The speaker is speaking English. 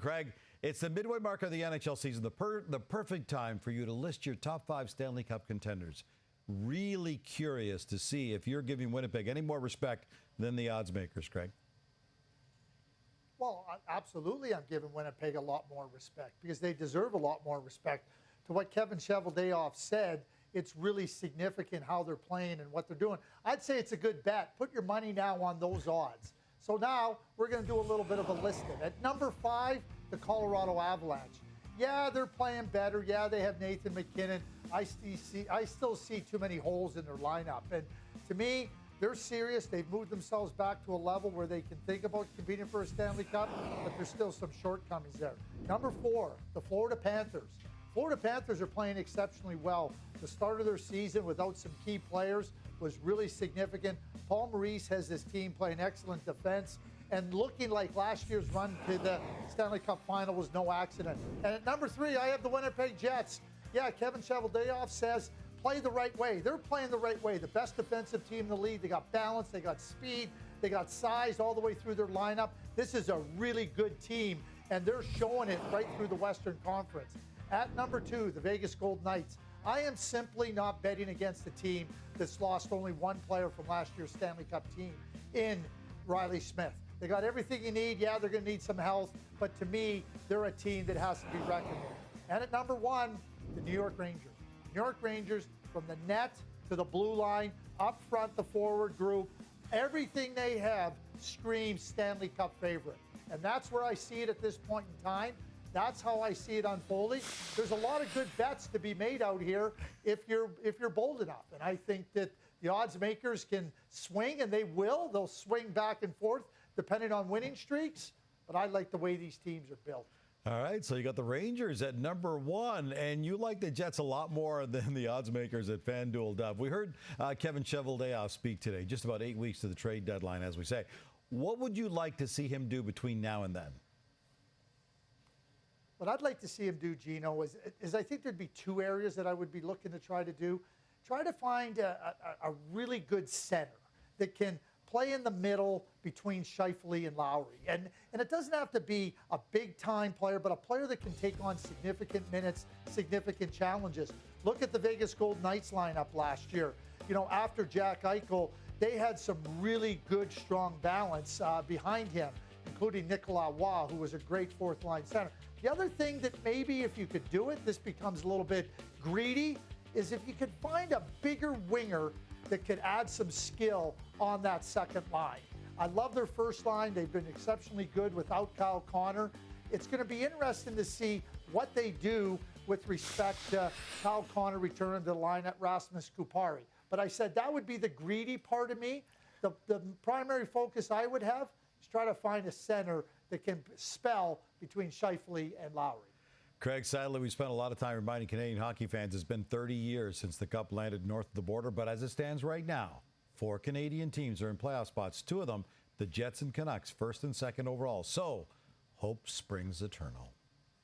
Craig, it's the midway mark of the NHL season, the perfect time for you to list your top 5 Stanley Cup contenders. Really curious to see if you're giving Winnipeg any more respect than the odds makers, Craig. Well, absolutely, I'm giving Winnipeg a lot more respect because they deserve a lot more respect. To what Kevin Cheveldayoff said, it's really significant how they're playing and what they're doing. I'd say it's a good bet. Put your money now on those odds. So now we're going to do a little bit of a listing. At number 5, the Colorado Avalanche. Yeah, they're playing better. Yeah, they have Nathan MacKinnon. I still see too many holes in their lineup. And to me, they're serious. They've moved themselves back to a level where they can think about competing for a Stanley Cup, but there's still some shortcomings there. Number 4, the Florida Panthers. Florida Panthers are playing exceptionally well. The start of their season without some key players was really significant. Paul Maurice has this team playing excellent defense and looking like last year's run to the Stanley Cup final was no accident. And at number 3, I have the Winnipeg Jets. Yeah, Kevin Cheveldayoff says play the right way. They're playing the right way. The best defensive team in the league. They got balance, they got speed, they got size all the way through their lineup. This is a really good team, and they're showing it right through the Western Conference. At number 2, the Vegas Golden Knights. I am simply not betting against a team that's lost only one player from last year's Stanley Cup team in Riley Smith. They got everything you need. Yeah, they're going to need some health, but to me, they're a team that has to be reckoned with. And at number 1, the New York Rangers. New York Rangers, from the net to the blue line, up front, the forward group, everything they have screams Stanley Cup favorite. And that's where I see it at this point in time. That's how I see it unfolding. There's a lot of good bets to be made out here if you're bold enough. And I think that the odds makers can swing, and they will. They'll swing back and forth depending on winning streaks. But I like the way these teams are built. All right, so you got the Rangers at number 1, and you like the Jets a lot more than the odds makers at FanDuel Dub. We heard Kevin Cheveldayoff speak today, just about 8 weeks to the trade deadline, as we say. What would you like to see him do between now and then? What I'd like to see him do, Gino, is I think there'd be 2 areas that I would be looking to try to do. Try to find a really good center that can play in the middle between Scheifele and Lowry. And it doesn't have to be a big-time player, but a player that can take on significant minutes, significant challenges. Look at the Vegas Golden Knights lineup last year. You know, after Jack Eichel, they had some really good, strong balance behind him, including Nicolas Roy, who was a great fourth-line center. The other thing that maybe if you could do it, this becomes a little bit greedy, is if you could find a bigger winger that could add some skill on that second line. I love their first line. They've been exceptionally good without Kyle Connor. It's going to be interesting to see what they do with respect to Kyle Connor returning to the line at Rasmus Kupari. But I said that would be the greedy part of me. The primary focus I would have is try to find a center that can spell between Scheifele and Lowry. Craig, sadly, we spent a lot of time reminding Canadian hockey fans it's been 30 years since the Cup landed north of the border. But as it stands right now, 4 Canadian teams are in playoff spots. 2 of them, the Jets and Canucks, first and second overall. So hope springs eternal.